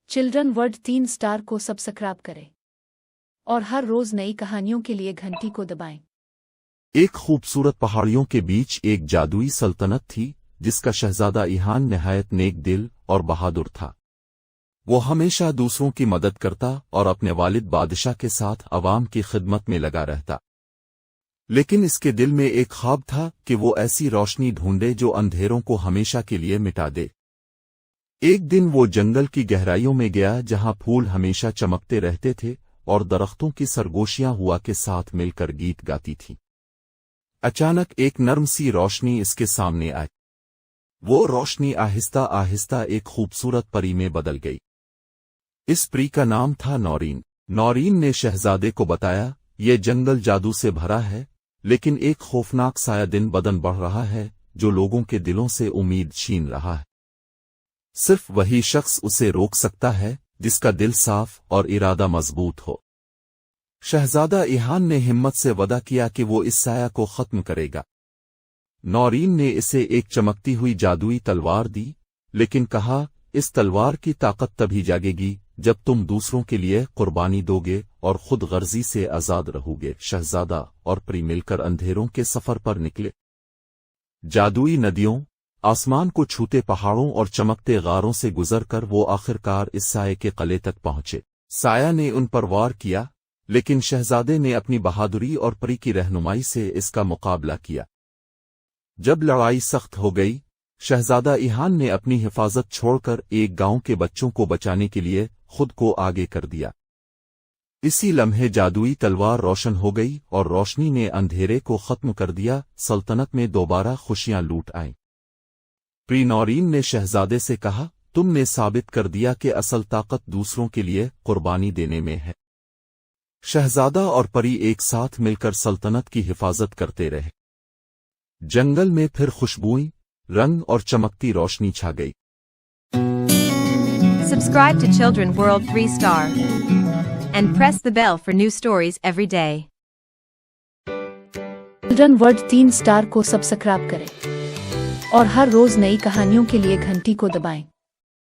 Children world 3 star को subscribe करें और हर रोज नई कहानियों के लिए घंटी को दबाएं। एक खूबसूरत पहाड़ियों के बीच एक जादुई सल्तनत थी जिसका शहजादा ईहान निहायत नेक दिल और बहादुर था। वो हमेशा दूसरों की मदद करता और अपने वालिद बादशाह के साथ अवाम की खिदमत में लगा रहता। लेकिन इसके दिल में एक ख्वाब था कि वो ऐसी रोशनी ढूंढे जो अंधेरों को हमेशा के लिए मिटा दे। एक दिन वो जंगल की गहराइयों में गया जहां फूल हमेशा चमकते रहते थे और दरख्तों की सरगोशियां हुआ के साथ मिलकर गीत गाती थीं। अचानक एक नर्म सी रोशनी इसके सामने आई। वो रोशनी आहिस्ता आहिस्ता एक खूबसूरत परी में बदल गई। इस परी का नाम था नौरीन। नौरीन ने शहजादे को बताया, ये जंगल जादू से भरा है, लेकिन एक खौफनाक साया दिन बदन बढ़ रहा है जो लोगों के दिलों से उम्मीद छीन रहा है। सिर्फ वही शख्स उसे रोक सकता है जिसका दिल साफ और इरादा मजबूत हो। शहजादा ईहान ने हिम्मत से वदा किया कि वो इस साया को खत्म करेगा। नौरीन ने इसे एक चमकती हुई जादुई तलवार दी, लेकिन कहा, इस तलवार की ताकत तभी जागेगी जब तुम दूसरों के लिए कुर्बानी दोगे और खुद गर्जी से आजाद रहोगे। शहजादा और परी मिलकर अंधेरों के सफर पर निकले। जादुई नदियों, आसमान को छूते पहाड़ों और चमकते गारों से गुजरकर वो आखिरकार इस साये के कले तक पहुंचे। साया ने उन पर वार किया, लेकिन शहजादे ने अपनी बहादुरी और परी की रहनुमाई से इसका मुकाबला किया। जब लड़ाई सख्त हो गई, शहजादा ईहान ने अपनी हिफाजत छोड़कर एक गांव के बच्चों को बचाने के लिए खुद को आगे कर दिया। इसी लम्हे जादुई तलवार रोशन हो गई और रोशनी ने अंधेरे को खत्म कर दिया। सल्तनत में दोबारा खुशियां लूट आईं। परी नौरीन ने शहजादे से कहा, तुमने साबित कर दिया कि असल ताकत दूसरों के लिए कुर्बानी देने में है। शहजादा और परी एक साथ मिलकर सल्तनत की हिफाजत करते रहे। जंगल में फिर खुशबुएं, रंग और चमकती रोशनी छा गई। Subscribe to Children World 3 Star and press the bell for new stories every day. Children world 3 star को सब्सक्राइब करें और हर रोज नई कहानियों के लिए घंटी को दबाएं।